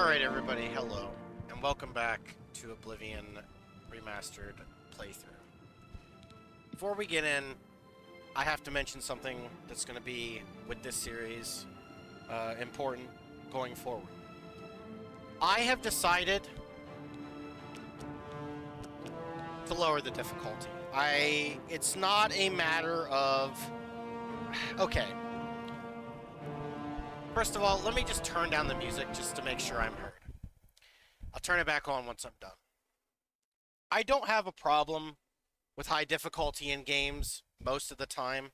Alright everybody, hello, and welcome back to Oblivion Remastered playthrough. Before we get in, I have to mention something that's going to be, with this series, important going forward. I have decided to lower the difficulty. It's not a matter of... Okay. First of all, let me just turn down the music just to make sure I'm heard. I'll turn it back on once I'm done. I don't have a problem with high difficulty in games most of the time.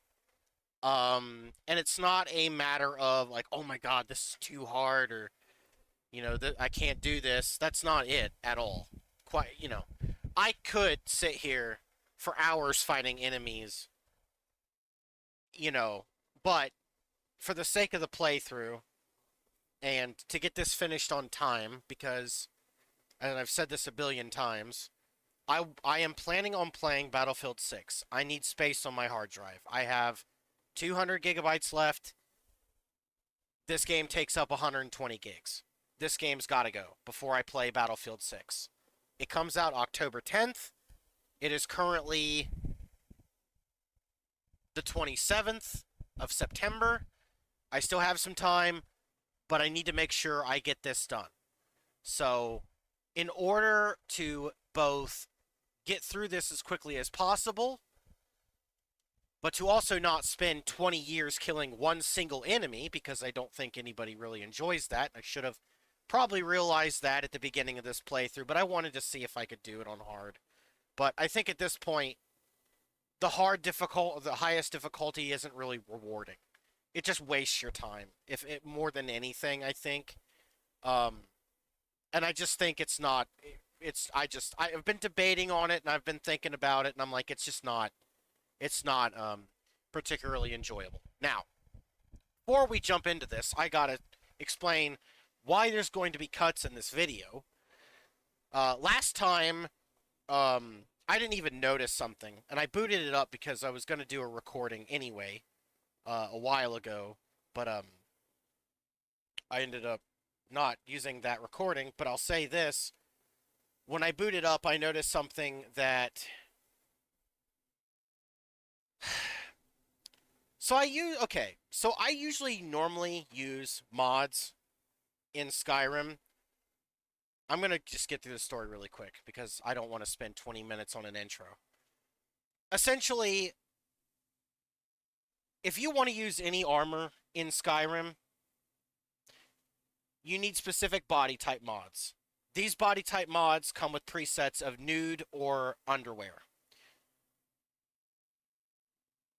And it's not a matter of like, oh my god, this is too hard, or, you know, I can't do this. That's not it at all. I could sit here for hours fighting enemies, but for the sake of the playthrough, and to get this finished on time, because, and I've said this a billion times, I am planning on playing Battlefield 6. I need space on my hard drive. I have 200 gigabytes left. This game takes up 120 gigs. This game's gotta go before I play Battlefield 6. It comes out October 10th. It is currently the 27th of September. I still have some time, but I need to make sure I get this done. So, in order to both get through this as quickly as possible, but to also not spend 20 years killing one single enemy, because I don't think anybody really enjoys that. I should have probably realized that at the beginning of this playthrough, but I wanted to see if I could do it on hard. But I think at this point, the highest difficulty isn't really rewarding. It just wastes your time, more than anything, I think. And I just think it's not. I've been debating on it, and I've been thinking about it, and I'm like, it's just not. It's not particularly enjoyable. Now, before we jump into this, I gotta explain why there's going to be cuts in this video. Last time, I didn't even notice something, and I booted it up because I was going to do a recording anyway, a while ago, but I ended up not using that recording. But I'll say this: when I booted up, I noticed something that... So I usually normally use mods in Skyrim. I'm going to just get through the story really quick, because I don't want to spend 20 minutes on an intro. Essentially, if you want to use any armor in Skyrim, you need specific body type mods. These body type mods come with presets of nude or underwear.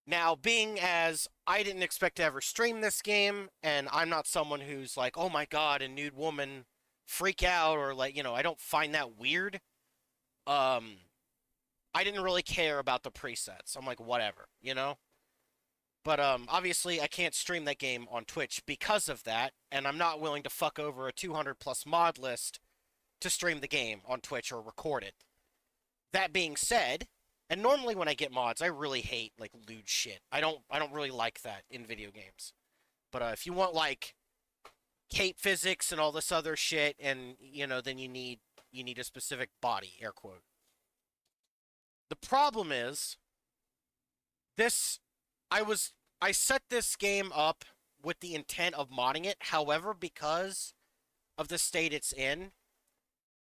Now, being as I didn't expect to ever stream this game, and I'm not someone who's like, oh my god, a nude woman, freak out, or like, I don't find that weird. I didn't really care about the presets. I'm like, whatever, But obviously I can't stream that game on Twitch because of that, and I'm not willing to fuck over a 200 plus mod list to stream the game on Twitch or record it. That being said, and normally when I get mods, I really hate like lewd shit. I don't really like that in video games. But if you want like cape physics and all this other shit, and then you need a specific body, air quote. The problem is I set this game up with the intent of modding it. However, because of the state it's in,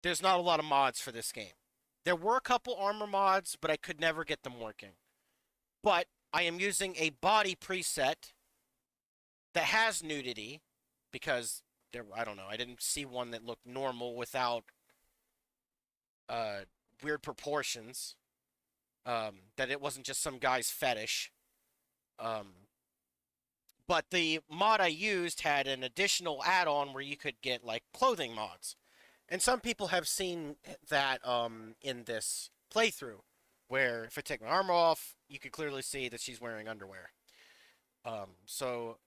there's not a lot of mods for this game. There were a couple armor mods, but I could never get them working. But I am using a body preset that has nudity, because I don't know, I didn't see one that looked normal without weird proportions. That it wasn't just some guy's fetish. But the mod I used had an additional add-on where you could get like clothing mods. And some people have seen that in this playthrough, where if I take my armor off, you could clearly see that she's wearing underwear. So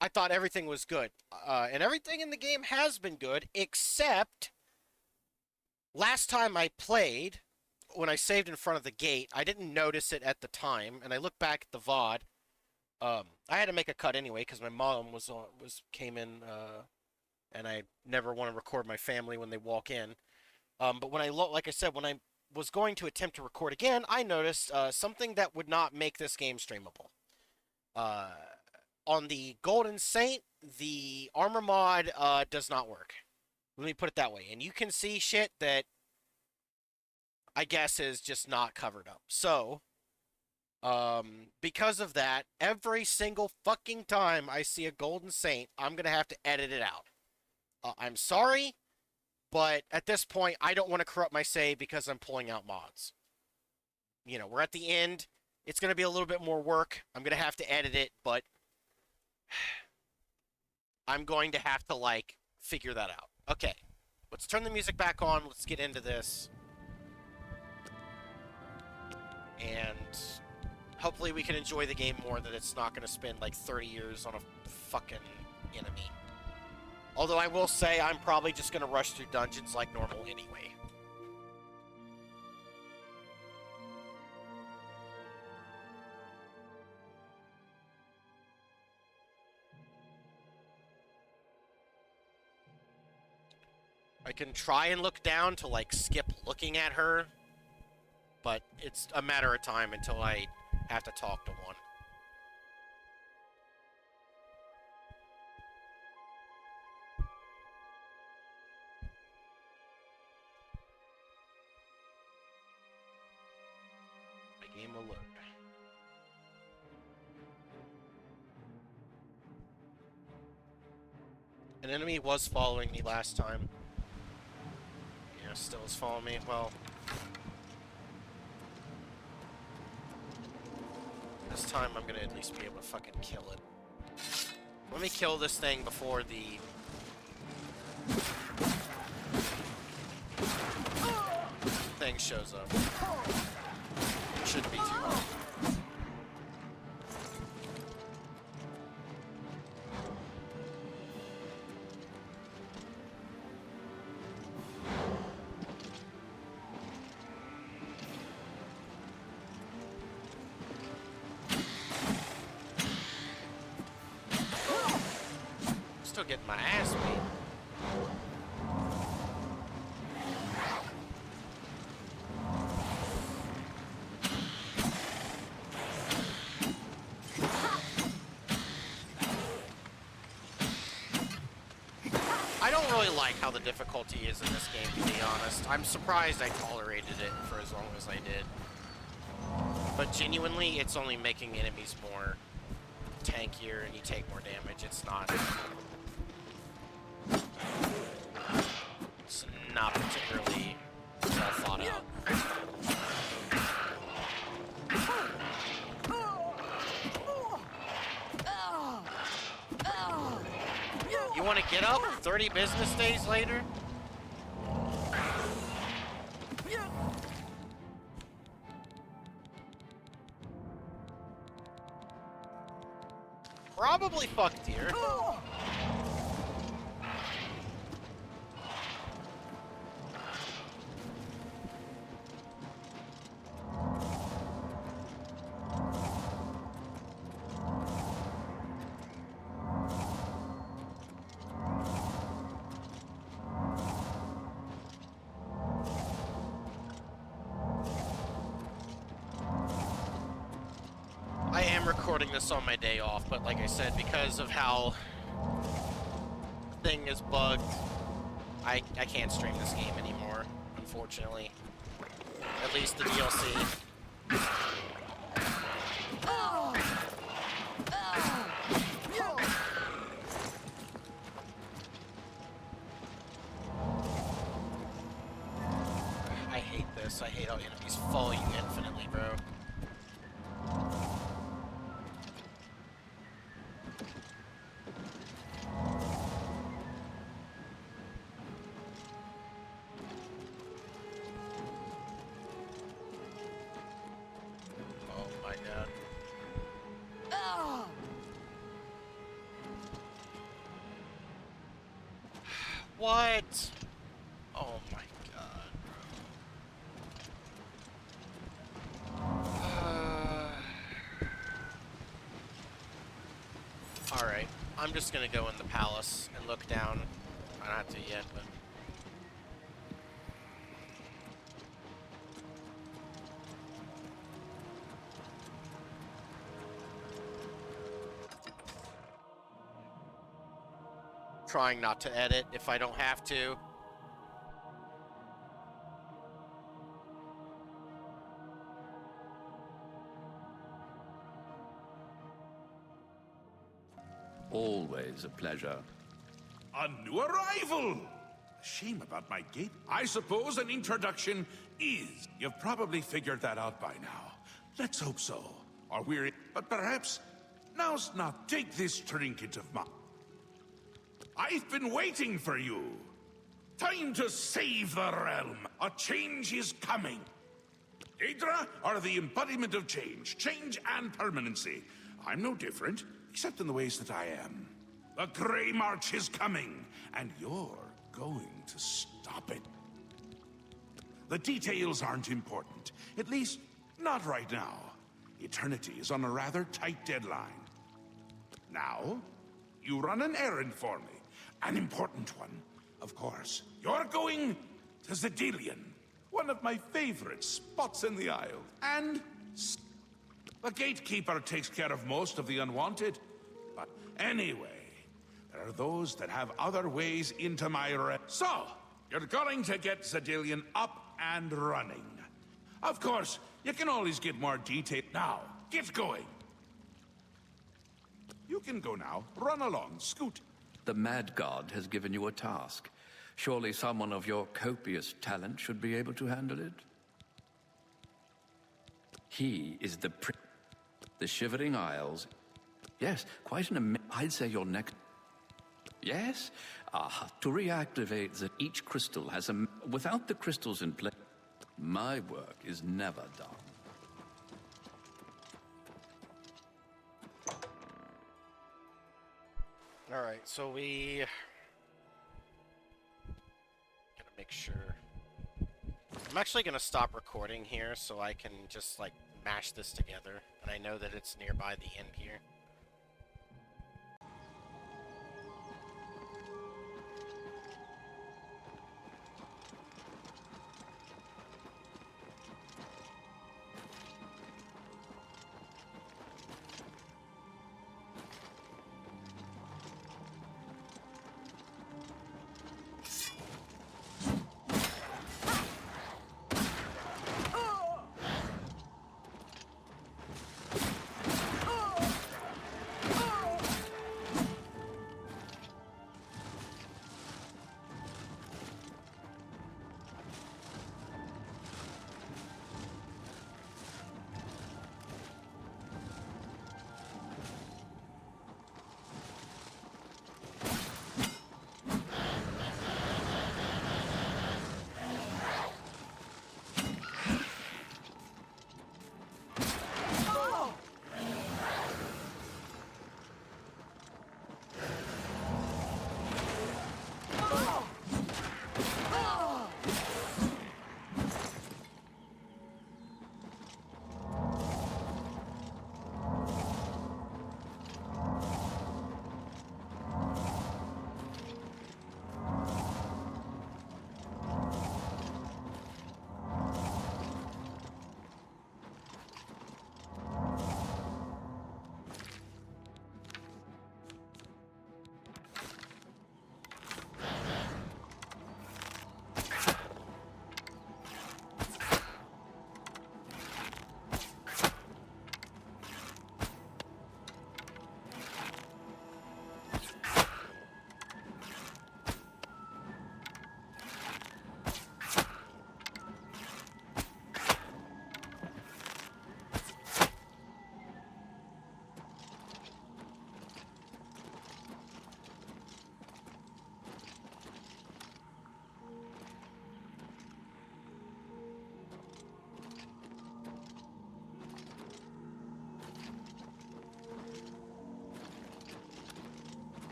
I thought everything was good. And everything in the game has been good, except last time I played, when I saved in front of the gate, I didn't notice it at the time, and I looked back at the VOD. I had to make a cut anyway, because my mom came in and I never want to record my family when they walk in. But when like I said, when I was going to attempt to record again, I noticed something that would not make this game streamable. Uh, on the Golden Saint, the armor mod does not work. Let me put it that way. And you can see shit that I guess is just not covered up. So, because of that, every single fucking time I see a Golden Saint, I'm gonna have to edit it out. I'm sorry, but at this point, I don't want to corrupt my save because I'm pulling out mods. You know, we're at the end. It's gonna be a little bit more work. I'm gonna have to edit it, but I'm going to have to, like, figure that out. Okay, let's turn the music back on. Let's get into this. And hopefully we can enjoy the game more, that it's not going to spend, like, 30 years on a fucking enemy. Although I will say I'm probably just going to rush through dungeons like normal anyway. I can try and look down to, like, skip looking at her, but it's a matter of time until I have to talk to one. My game will load. An enemy was following me last time. Yeah, still is following me. Well, this time I'm gonna at least be able to fucking kill it. Let me kill this thing before the... thing shows up. It shouldn't be too long. Still getting my ass beat. I don't really like how the difficulty is in this game, to be honest. I'm surprised I tolerated it for as long as I did. But genuinely, it's only making enemies more tankier and you take more damage. It's not particularly well thought out. You want to get up 30 business days later? Probably fucked here. I am recording this on my day off, but like I said, because of how the thing is bugged, I can't stream this game anymore, unfortunately. At least the DLC. I hate this. I hate how enemies follow you infinitely, bro. What? Oh my god. Alright, I'm just gonna go in the palace and look down. I don't have to yet, but... Trying not to edit if I don't have to. Always a pleasure. A new arrival! Shame about my gate. I suppose an introduction is. You've probably figured that out by now. Let's hope so. Or we're... But perhaps now's not. Take this trinket of mine. I've been waiting for you. Time to save the realm. A change is coming. Daedra are the embodiment of change. Change and permanency. I'm no different, except in the ways that I am. The Grey March is coming, and you're going to stop it. The details aren't important. At least, not right now. Eternity is on a rather tight deadline. Now, you run an errand for me. An important one, of course. You're going to Zedilian, one of my favorite spots in the Isle. And the gatekeeper takes care of most of the unwanted. But anyway, there are those that have other ways into my So, you're going to get Zedilian up and running. Of course, you can always get more detail. Now, get going. You can go now. Run along, scoot. The Mad God has given you a task. Surely someone of your copious talent should be able to handle it. He is the Shivering Isles. Yes, quite I'd say your next... Yes? To reactivate each crystal has a... Without the crystals in place, my work is never done. Alright, so we... Gotta make sure... I'm actually gonna stop recording here so I can just, like, mash this together. And I know that it's nearby the end here.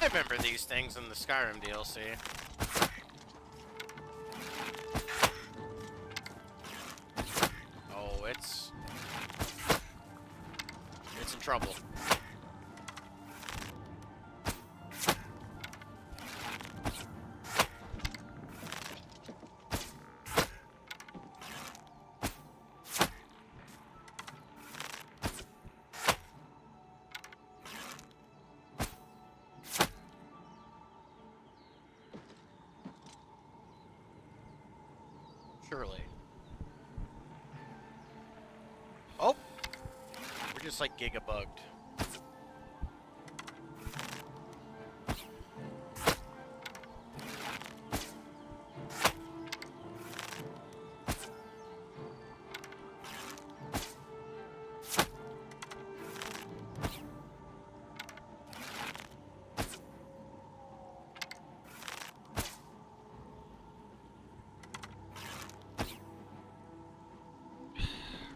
I remember these things in the Skyrim DLC. Oh, it's in trouble. Surely. Oh! We're just like giga-bugged.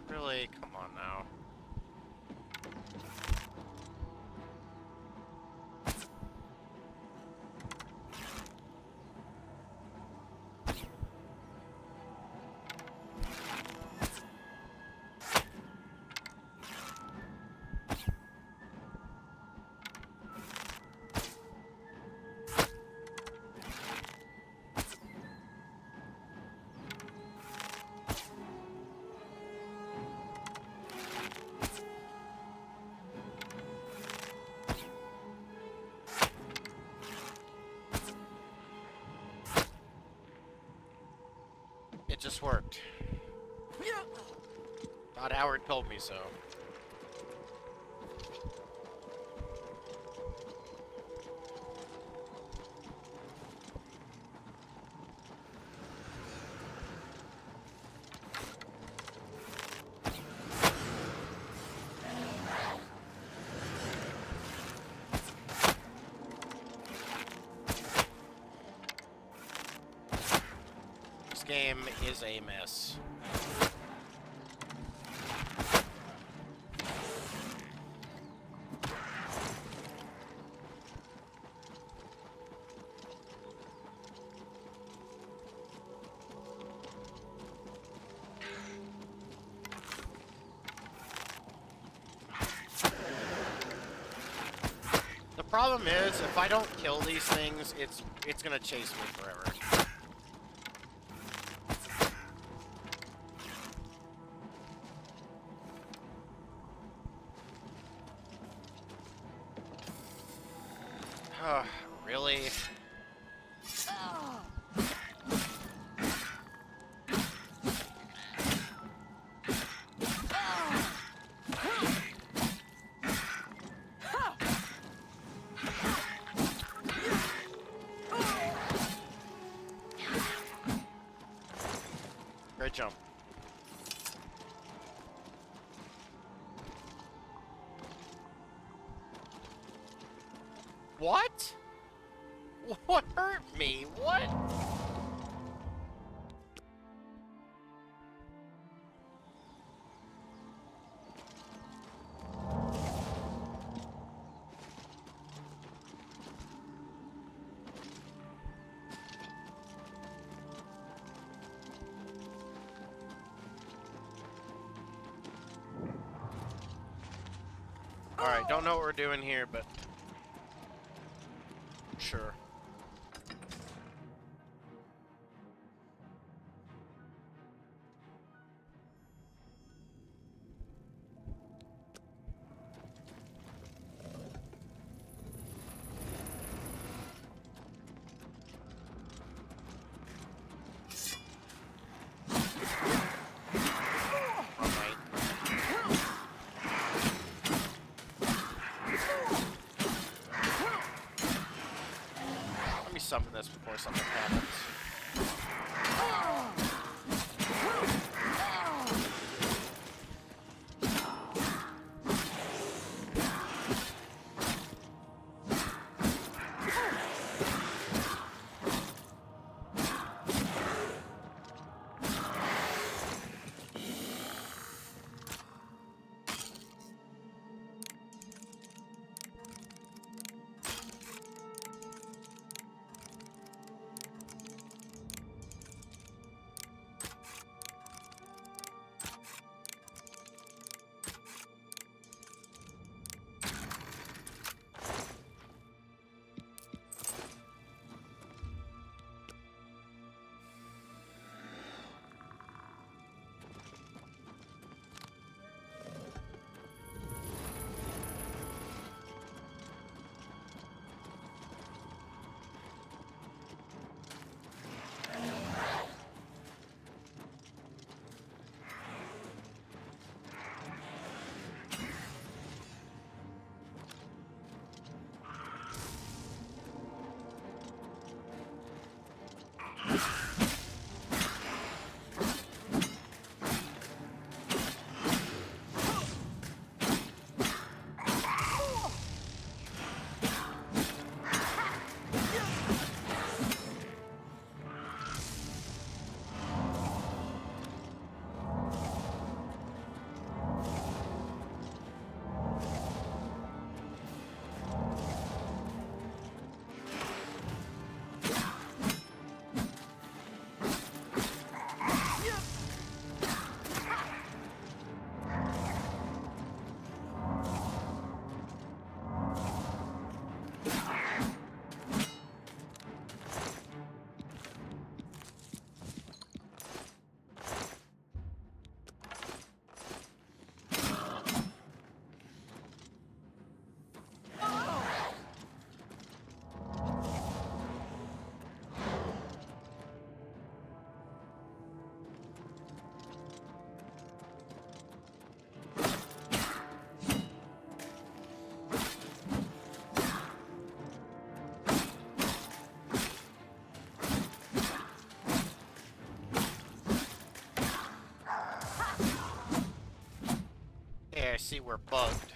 Really? Come on now. It just worked. Thought Howard told me so. This game is a mess. The problem is, if I don't kill these things, it's gonna chase me forever. Really? Great jump. What? What hurt me? What? Alright, don't know what we're doing here, but sure. Summon this before something happens. see we're bugged.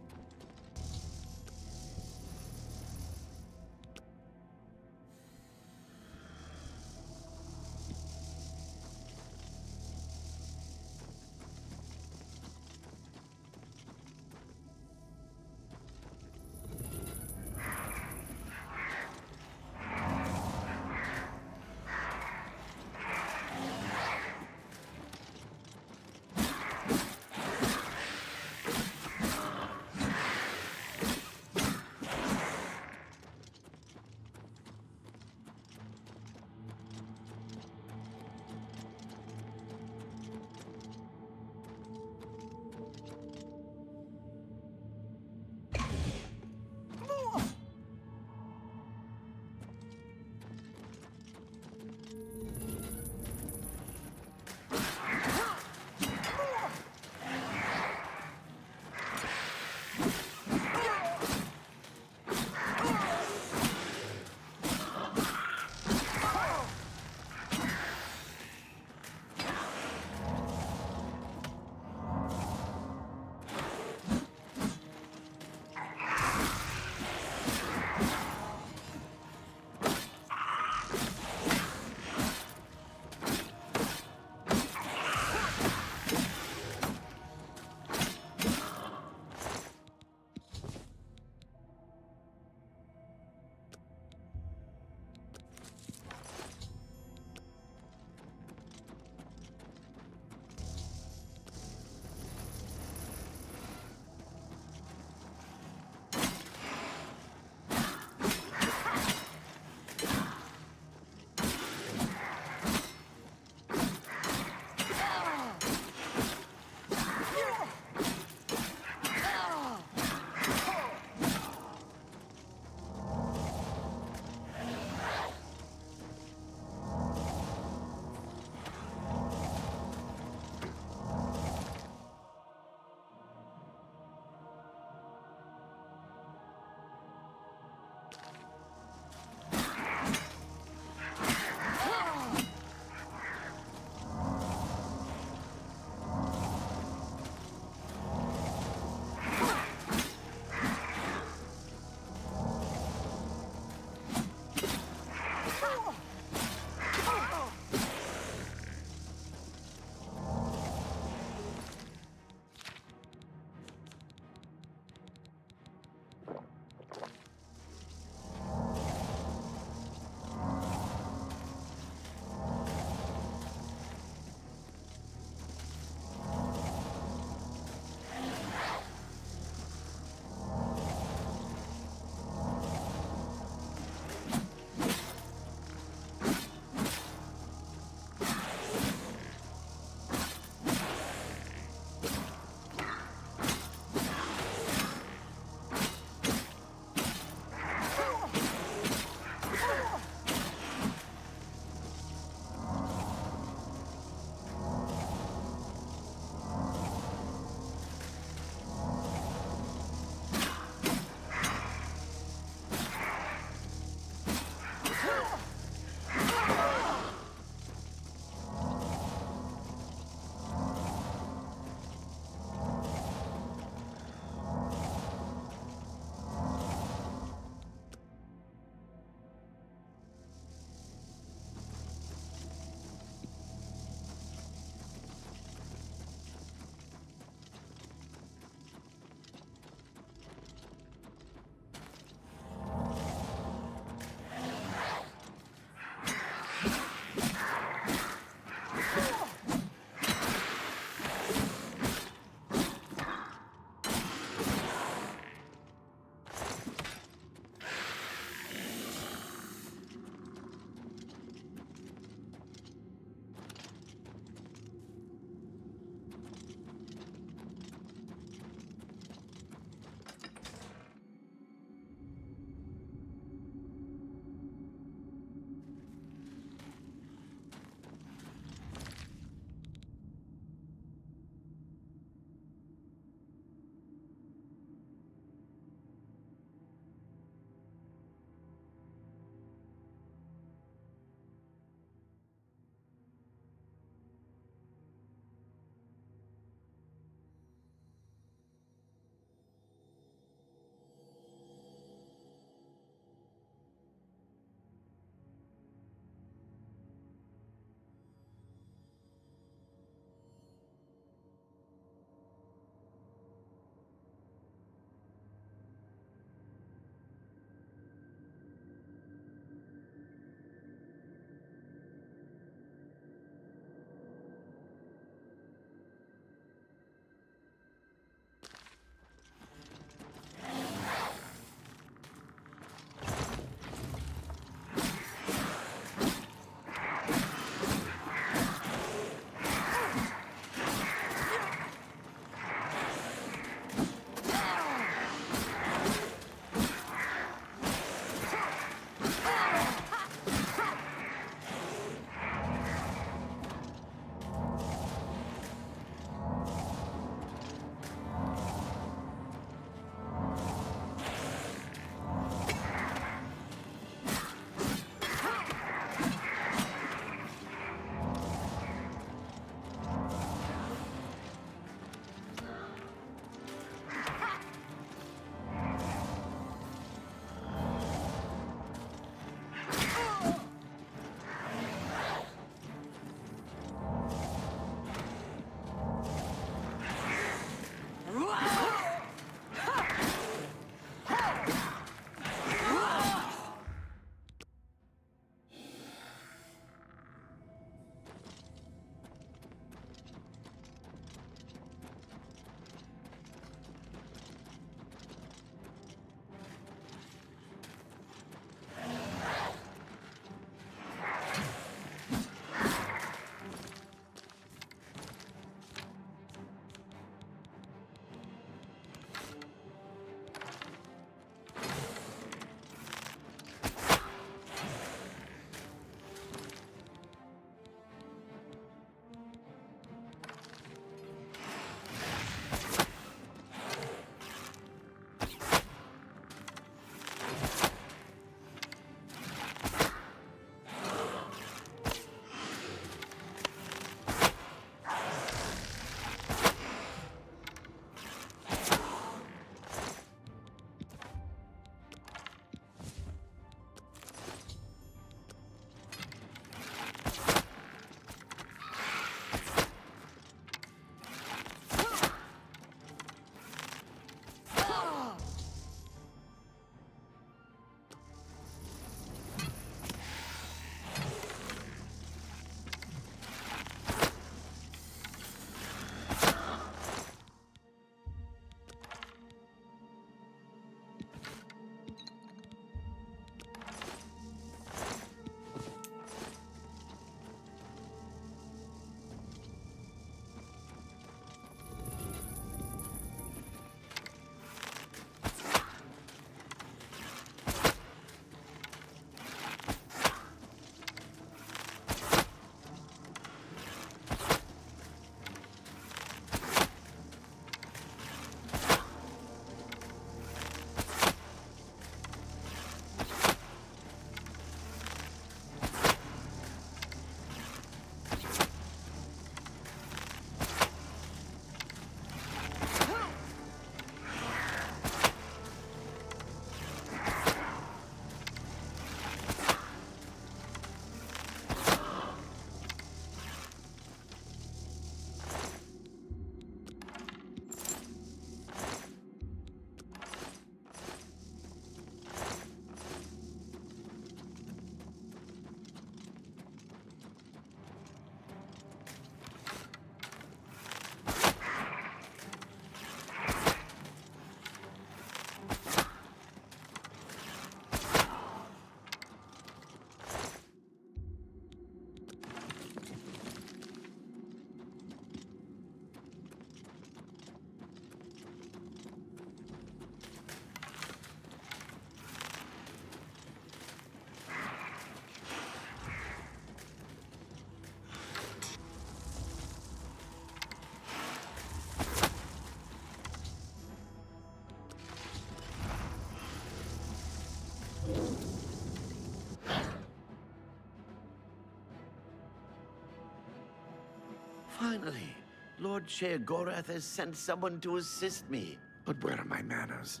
Finally, Lord Sheogorath has sent someone to assist me. But where are my manners?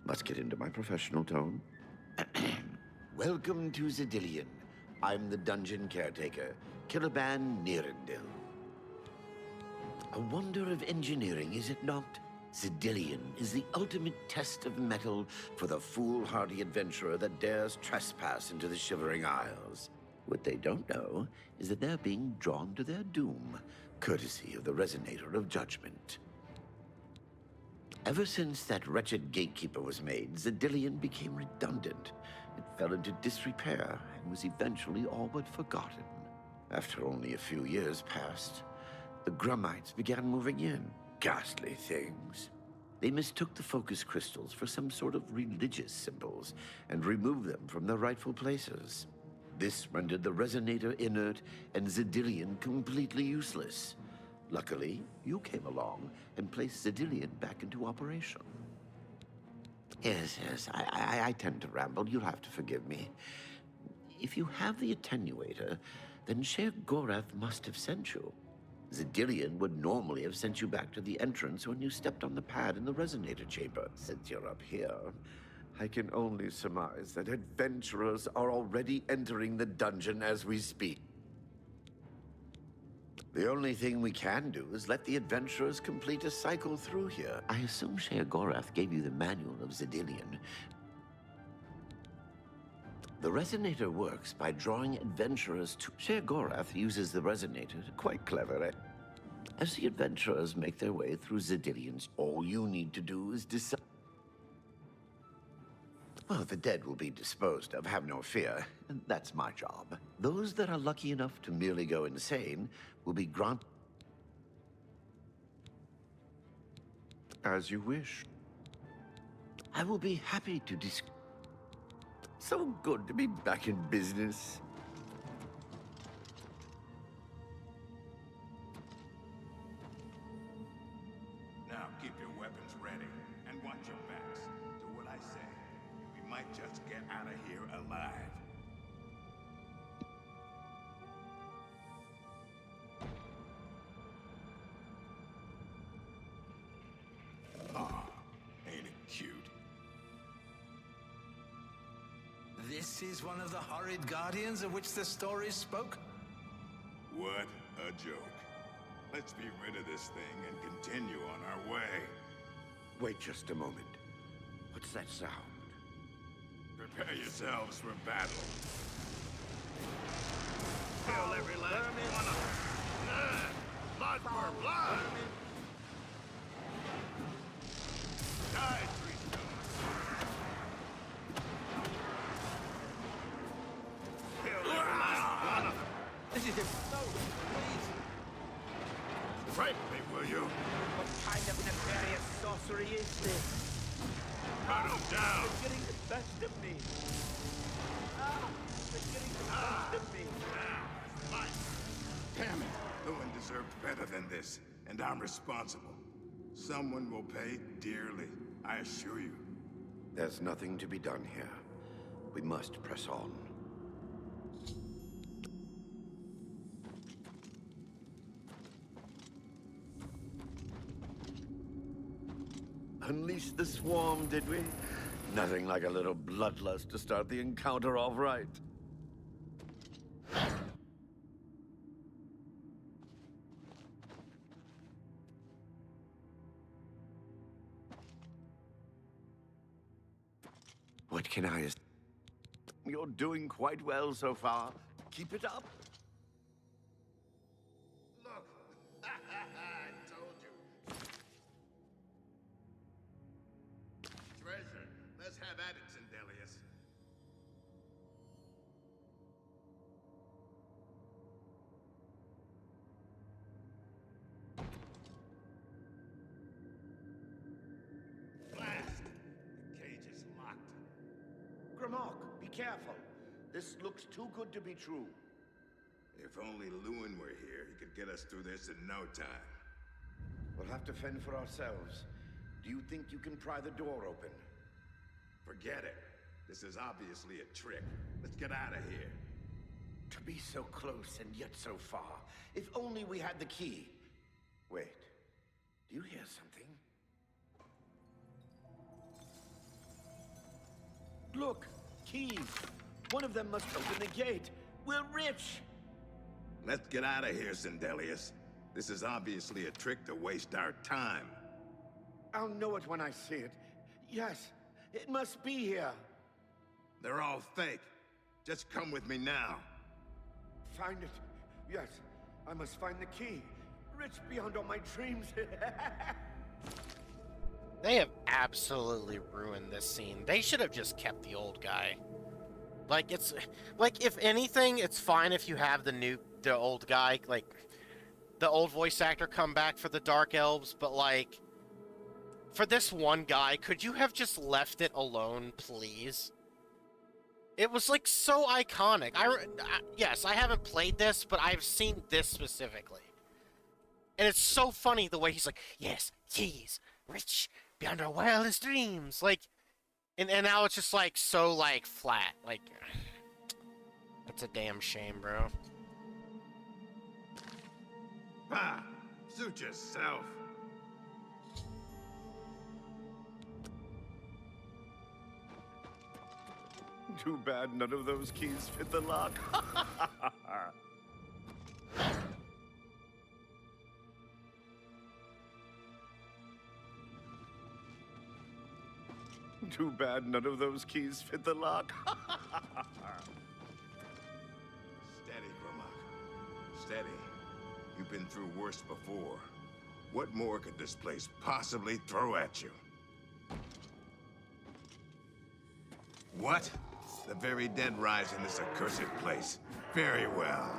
Must get into my professional tone. Welcome to Zidillion. I'm the dungeon caretaker, Killaban Nirendil. A wonder of engineering, is it not? Zidillion is the ultimate test of mettle for the foolhardy adventurer that dares trespass into the Shivering Isles. What they don't know is that they're being drawn to their doom, courtesy of the Resonator of Judgment. Ever since that wretched gatekeeper was made, Zidillion became redundant. It fell into disrepair and was eventually all but forgotten. After only a few years passed, the Grummites began moving in. Ghastly things. They mistook the focus crystals for some sort of religious symbols and removed them from their rightful places. This rendered the Resonator inert and Zidillion completely useless. Luckily, you came along and placed Zidillion back into operation. Yes, I tend to ramble. You'll have to forgive me. If you have the attenuator, then Sheogorath must have sent you. Zidillion would normally have sent you back to the entrance when you stepped on the pad in the Resonator chamber. Since you're up here, I can only surmise that adventurers are already entering the dungeon as we speak. The only thing we can do is let the adventurers complete a cycle through here. I assume Sheogorath gave you the manual of Zidillion. The Resonator works by drawing adventurers to... Sheogorath uses the Resonator quite cleverly. As the adventurers make their way through Zidillion's, all you need to do is decide... Well, the dead will be disposed of, have no fear. And that's my job. Those that are lucky enough to merely go insane will be granted... As you wish. I will be happy to So good to be back in business. Now keep your weapons ready and watch your backs. Do what I say. We might just get out of here alive. Ah, ain't it cute? This is one of the horrid guardians of which the stories spoke? What a joke. Let's be rid of this thing and continue on our way. Wait just a moment. What's that sound? Prepare yourselves for battle. Kill every last one of them. Blood for blood. Die, kill every last one of them. This is it. No, please. Fight me, will you? What kind of nefarious sorcery is this? Cut him down! They're getting the best of me. Ah, they're getting the best of me. Damn it! Lewin deserved better than this, and I'm responsible. Someone will pay dearly, I assure you. There's nothing to be done here. We must press on. Unleash the swarm, did we? Nothing like a little bloodlust to start the encounter off right. What can I... You're doing quite well so far. Keep it up. Look! I told you. Treasure. Let's have at it, Zendelius. Blast! The cage is locked. Grimok, be careful. This looks too good to be true. If only Lewin were here, he could get us through this in no time. We'll have to fend for ourselves. Do you think you can pry the door open? Forget it. This is obviously a trick. Let's get out of here. To be so close and yet so far. If only we had the key. Wait. Do you hear something? Look! Keys! One of them must open the gate. We're rich! Let's get out of here, Zendelius. This is obviously a trick to waste our time. I'll know it when I see it. Yes, it must be here. They're all fake. Just come with me now. Find it. Yes, I must find the key. Rich beyond all my dreams. They have absolutely ruined this scene. They should have just kept the old guy. Like, it's... Like, if anything, it's fine if you have the old guy, like, the old voice actor come back for the Dark Elves, but, like, for this one guy, could you have just left it alone, please? It was, like, so iconic. Yes, I haven't played this, but I've seen this specifically. And it's so funny the way he's like, yes, keys, rich, beyond our wildest dreams. Like, and now it's just, like, so, like, flat. Like, it's a damn shame, bro. Ah, suit yourself. Too bad none of those keys fit the lock. Too bad none of those keys fit the lock. Steady, Gromak. Steady. You've been through worse before. What more could this place possibly throw at you? What? The very dead rise in this accursed place. Very well.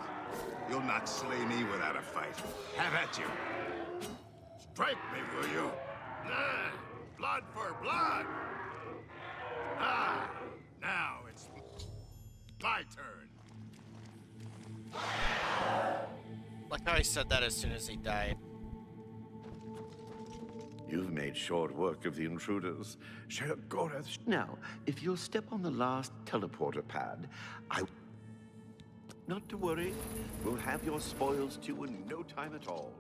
You'll not slay me without a fight. Have at you. Strike me, will you? Ah, blood for blood! Ah, now it's my turn. Like how I said that as soon as he died. You've made short work of the intruders. Shagoreth. Now, if you'll step on the last teleporter pad, Not to worry. We'll have your spoils too in no time at all.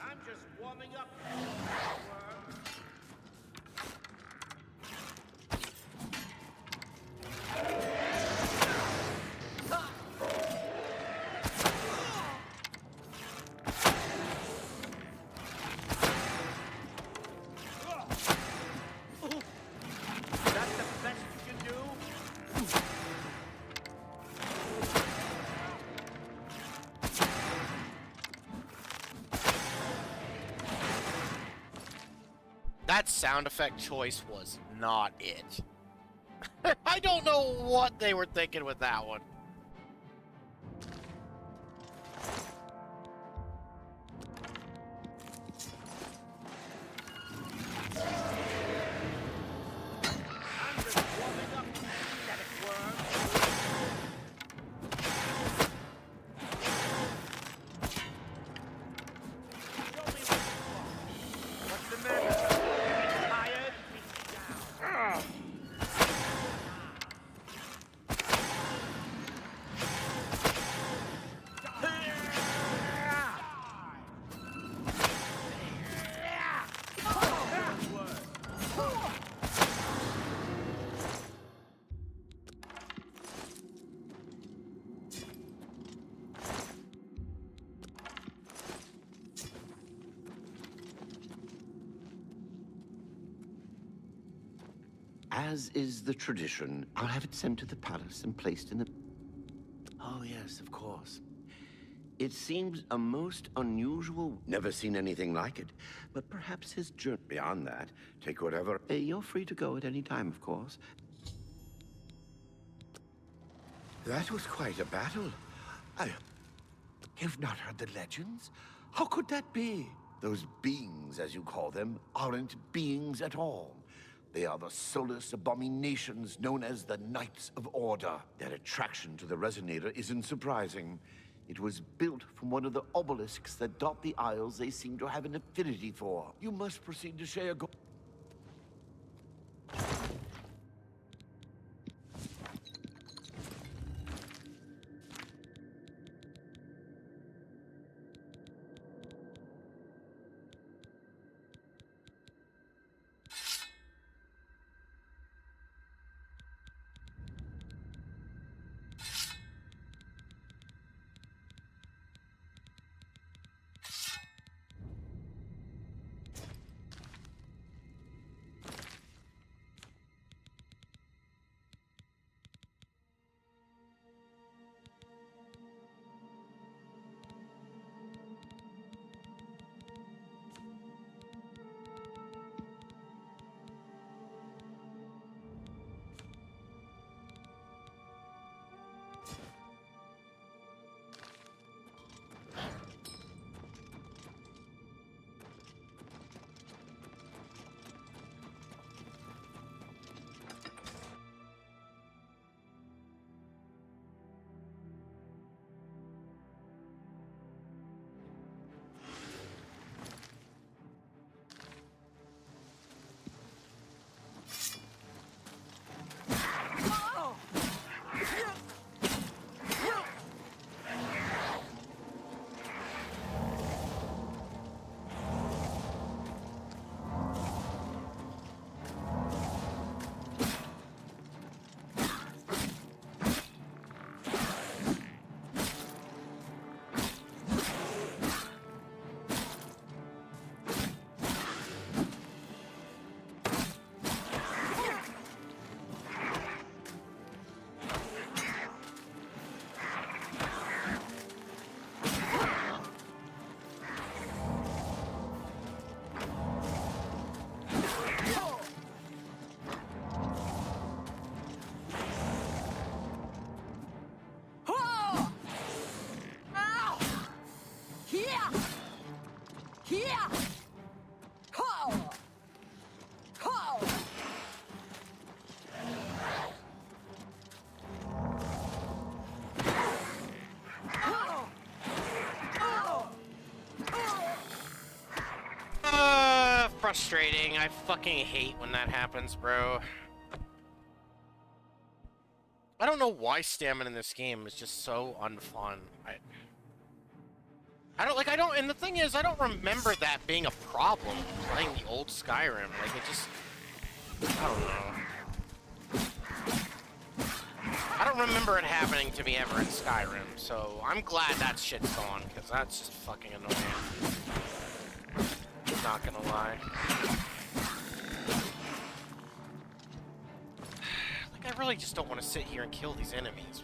I'm just warming up. That's the best you can do? That sound effect choice was not it. I don't know what they were thinking with that one. I'm just warming up, pathetic worm. Show me what you want. What's the matter? Tired? Down. As is the tradition, I'll have it sent to the palace and placed in the... Oh, yes, of course. It seems a most unusual... Never seen anything like it. But perhaps his journey... Beyond that, take whatever... You're free to go at any time, of course. That was quite a battle. You've not heard the legends? How could that be? Those beings, as you call them, aren't beings at all. They are the soulless abominations known as the Knights of Order. Their attraction to the Resonator isn't surprising. It was built from one of the obelisks that dot the isles they seem to have an affinity for. You must proceed to share Frustrating. I fucking hate when that happens, bro. I don't know why stamina in this game is just so unfun. I don't, and the thing is, I don't remember that being a problem playing the old Skyrim. Like, it just, I don't know. I don't remember it happening to me ever in Skyrim, so I'm glad that shit's gone, because that's just fucking annoying. Not gonna lie. Like, I really just don't want to sit here and kill these enemies.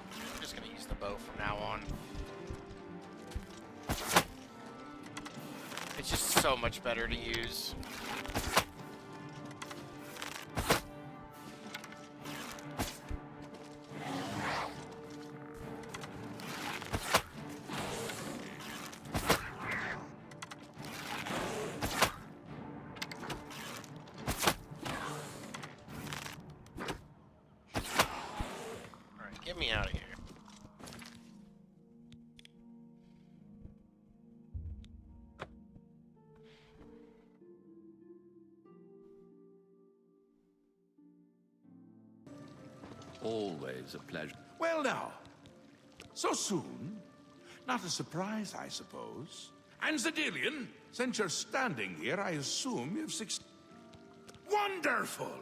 I'm just gonna use the bow from now on. It's just so much better to use. Get me out of here. Always a pleasure. Well now, so soon? Not a surprise, I suppose. And Zedilian, since you're standing here, I assume you've Wonderful!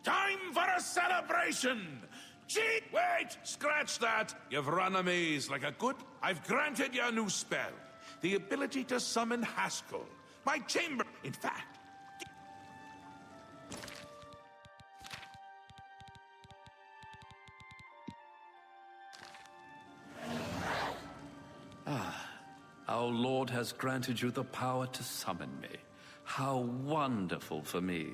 Time for a celebration! Gee, wait! Scratch that! You've run a maze like a good... I've granted you a new spell. The ability to summon Haskell. My chamber... In fact... Our Lord has granted you the power to summon me. How wonderful for me.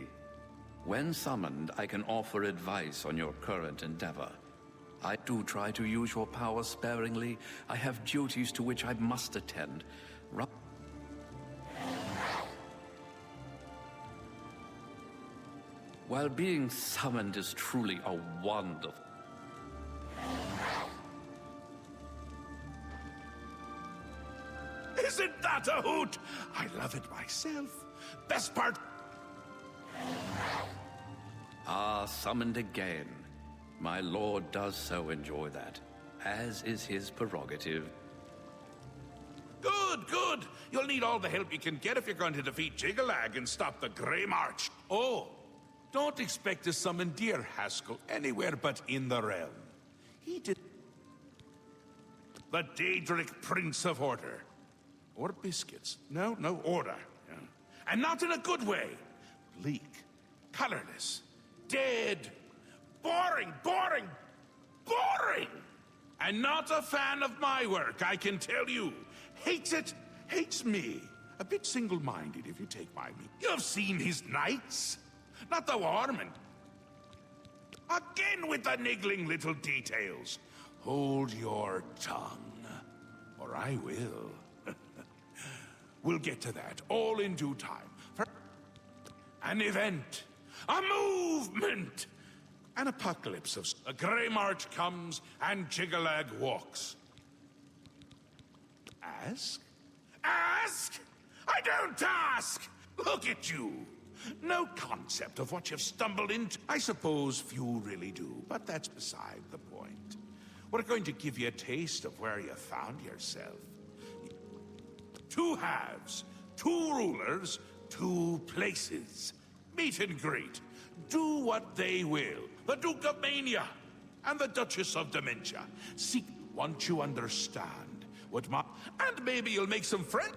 When summoned, I can offer advice on your current endeavor. I do try to use your power sparingly. I have duties to which I must attend. While being summoned is truly a wonderful... Isn't that a hoot? I love it myself. Best part... Ah, summoned again. My lord does so enjoy that, as is his prerogative. Good, good. You'll need all the help you can get if you're going to defeat Jiggalag and stop the Grey March. Oh, don't expect to summon dear Haskell anywhere but in the realm. He did... The Daedric Prince of Order. Or biscuits. No, no, order. Yeah. And not in a good way. Bleak, colorless, dead, boring, boring, boring! And not a fan of my work, I can tell you. Hates it, hates me. A bit single-minded, if you take my meaning. You've seen his knights. Not the warmen. Again with the niggling little details. Hold your tongue, or I will. We'll get to that, all in due time. For an event, a movement, an apocalypse of... A Grey March comes, and Jiggalag walks. Ask? Ask? I don't ask! Look at you! No concept of what you've stumbled into. I suppose few really do, but that's beside the point. We're going to give you a taste of where you found yourself. 2 halves, 2 rulers, 2 places. Meet and greet. Do what they will. The Duke of Mania and the Duchess of Dementia. Seek once you understand what my... And maybe you'll make some friends.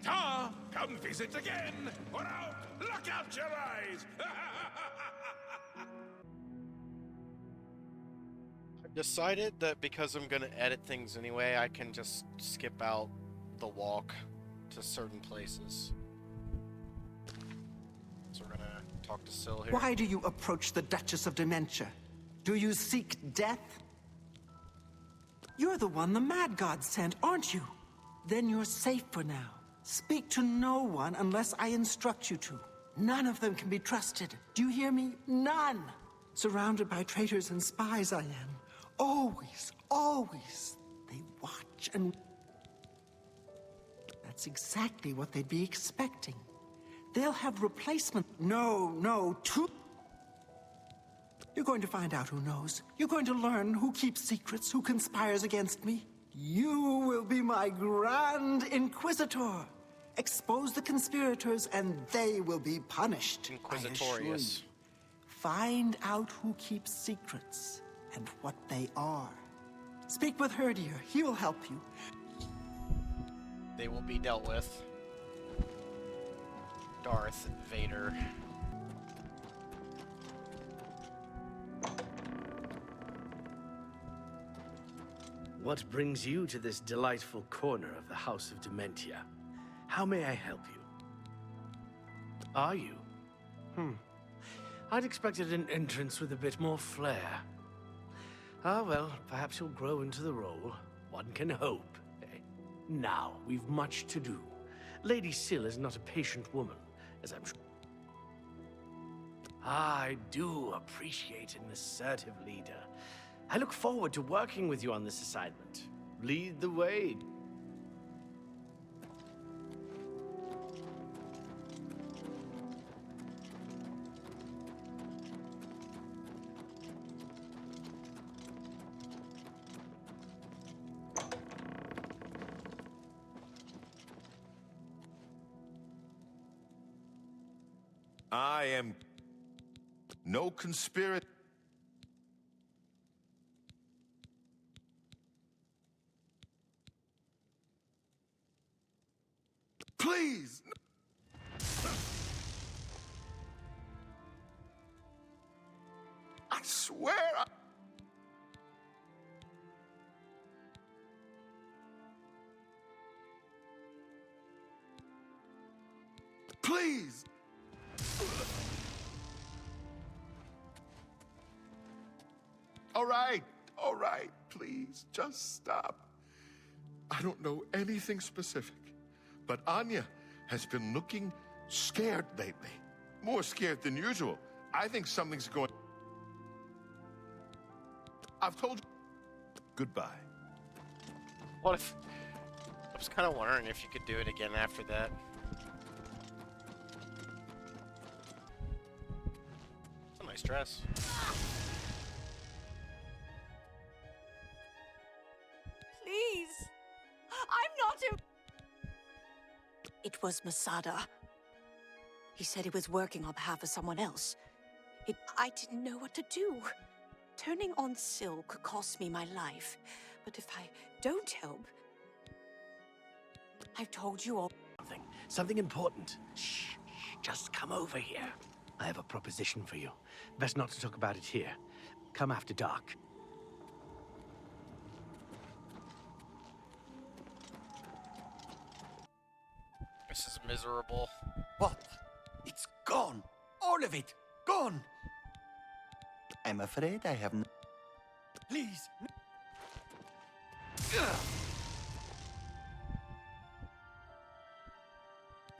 Ta! Come visit again! Or out! Look out your eyes! I've decided that because I'm going to edit things anyway, I can just skip out the walk to certain places. So we're going to talk to Syl here. Why do you approach the Duchess of Dementia? Do you seek death? You're the one the Mad God sent, aren't you? Then you're safe for now. Speak to no one unless I instruct you to. None of them can be trusted. Do you hear me? None! Surrounded by traitors and spies I am. Always, always. They watch and... That's exactly what they'd be expecting. They'll have replacement... No, two... You're going to find out who knows. You're going to learn who keeps secrets, who conspires against me. You will be my Grand Inquisitor. Expose the conspirators and they will be punished. Inquisitorious. Find out who keeps secrets and what they are. Speak with Herdier. He will help you. They will be dealt with. Darth Vader. What brings you to this delightful corner of the House of Dementia? How may I help you? Are you? I'd expected an entrance with a bit more flair. Ah, well, perhaps you'll grow into the role. One can hope. Now, we've much to do. Lady Syl is not a patient woman, as I'm sure. I do appreciate an assertive leader. I look forward to working with you on this assignment. Lead the way. I am no conspirator. Please! I swear Please! All right, please, just stop. I don't know anything specific, but Anya has been looking scared lately. More scared than usual. I think something's going... I've told you... Goodbye. What if... I was kind of wondering if you could do it again after that. It's a nice dress. Please! I'm not a... It was Masada. He said he was working on behalf of someone else. I didn't know what to do. Turning on Syl could cost me my life. But if I don't help... I've told you all... Something important. Shh, just come over here. I have a proposition for you. Best not to talk about it here. Come after dark. This is miserable. What? It's gone. All of it. Gone. I'm afraid I have no... Please.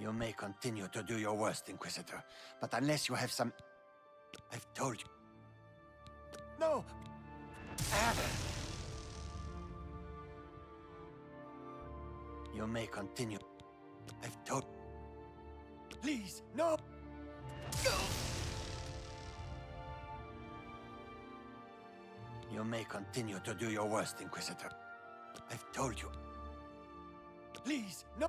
You may continue to do your worst, Inquisitor, but unless you have some... I've told you. No! You may continue. I've told... Please, no! You may continue to do your worst, Inquisitor. I've told you. Please, no!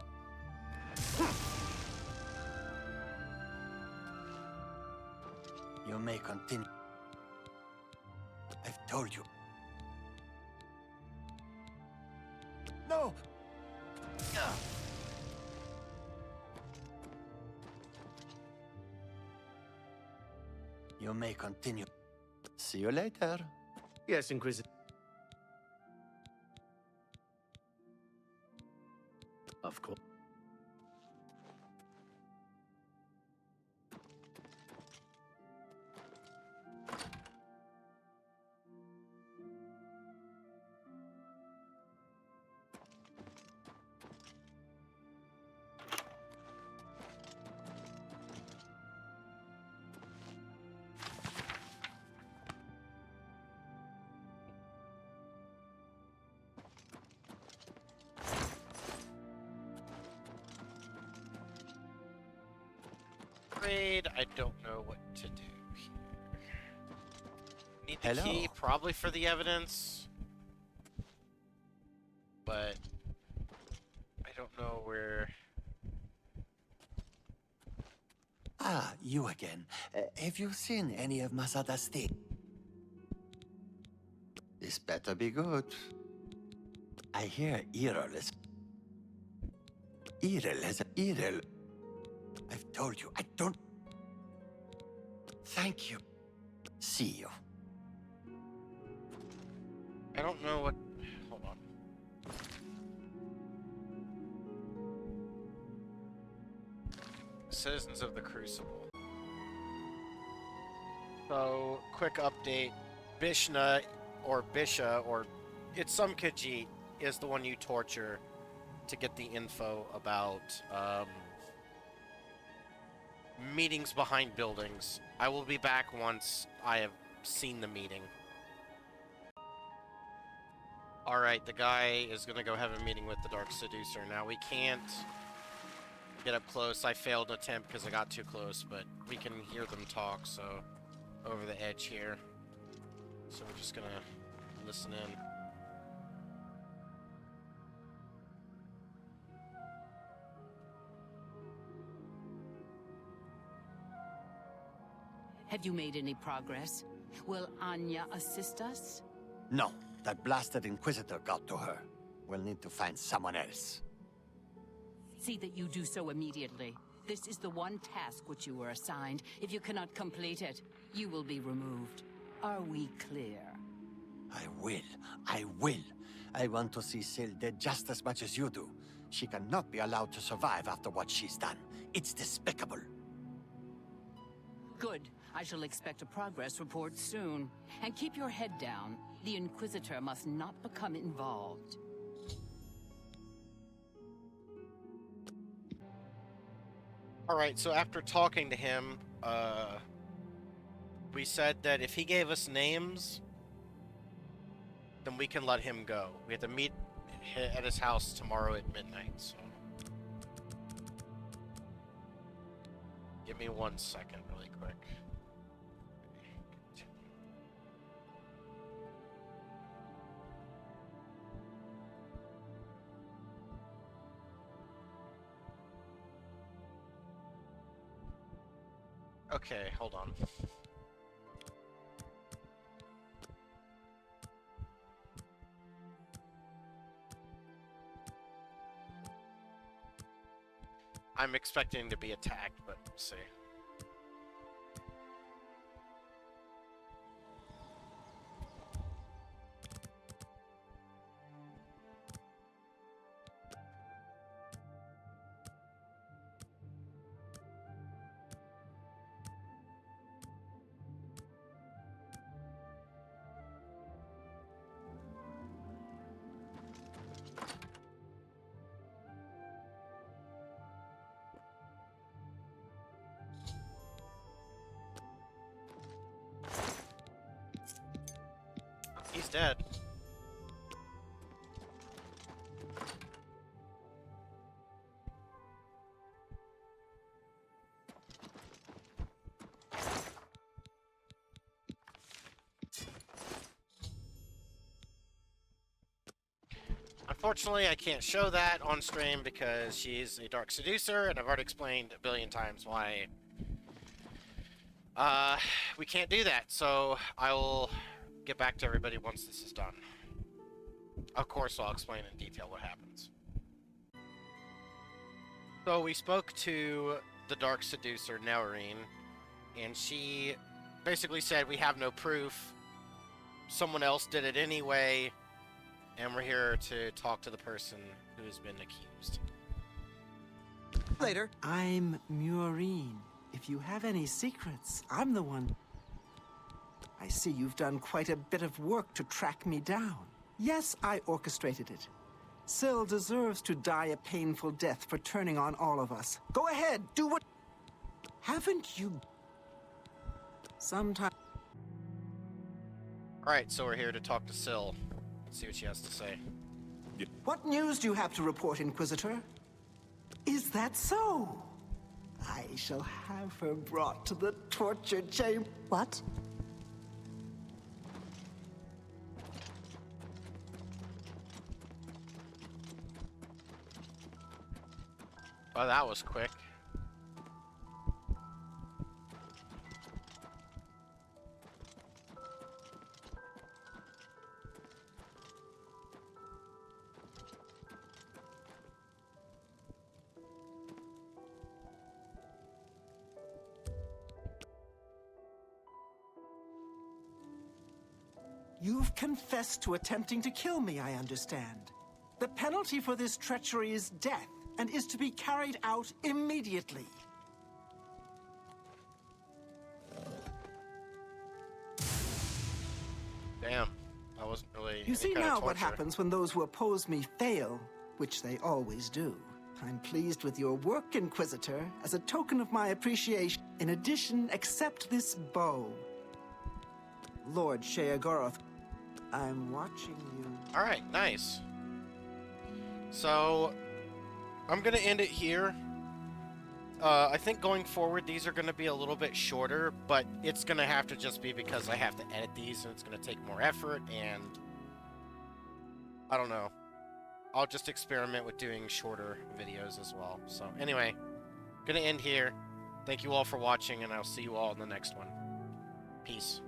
You may continue. I've told you. No! You may continue. See you later. Yes, Inquisitor. Of course. I don't know what to do here. Need the Hello. key, probably for the evidence. But I don't know where... Ah, you again. Have you seen any of Masada's things? This better be good. I hear Iril is... Iril. I've told you, I don't... Thank you. See you. I don't know what... Hold on. Citizens of the Crucible. So, quick update. Bishna, or Bisha, or... It's some Khajiit, is the one you torture to get the info about, meetings behind buildings. I will be back once I have seen the meeting. Alright, the guy is gonna go have a meeting with the Dark Seducer. Now, we can't get up close. I failed an attempt because I got too close, but we can hear them talk, so... Over the edge here. So we're just gonna listen in. Have you made any progress? Will Anya assist us? No, that blasted Inquisitor got to her. We'll need to find someone else. See that you do so immediately. This is the one task which you were assigned. If you cannot complete it, you will be removed. Are we clear? I will. I want to see Syl dead just as much as you do. She cannot be allowed to survive after what she's done. It's despicable. Good. I shall expect a progress report soon. And keep your head down. The Inquisitor must not become involved. Alright, so after talking to him, we said that if he gave us names, then we can let him go. We have to meet at his house tomorrow at midnight, so... Give me 1 second, really quick. Okay, hold on. I'm expecting to be attacked, but we'll see. He's dead. Unfortunately, I can't show that on stream because she's a Dark Seducer, and I've already explained a billion times why we can't do that. So I will get back to everybody once this is done. Of course, I'll explain in detail what happens. So we spoke to the Dark Seducer, Naureen, and she basically said we have no proof. Someone else did it anyway, and we're here to talk to the person who has been accused. Later. I'm Maureen. If you have any secrets, I'm the one. I see you've done quite a bit of work to track me down. Yes, I orchestrated it. Syl deserves to die a painful death for turning on all of us. Go ahead, do what... Haven't you... Sometime... Alright, so we're here to talk to Syl. Let's see what she has to say. What news do you have to report, Inquisitor? Is that so? I shall have her brought to the torture chamber. What? Oh, that was quick. You've confessed to attempting to kill me, I understand. The penalty for this treachery is death, and is to be carried out immediately. Damn, I wasn't really. You see now what happens when those who oppose me fail, which they always do. I'm pleased with your work, Inquisitor. As a token of my appreciation, in addition, accept this bow. Lord Sheogorath, I'm watching you. Alright, nice. So, I'm gonna end it here. I think going forward, these are gonna be a little bit shorter, but it's gonna have to just be because I have to edit these, and it's gonna take more effort, and... I don't know. I'll just experiment with doing shorter videos as well. So, anyway, gonna end here. Thank you all for watching, and I'll see you all in the next one. Peace.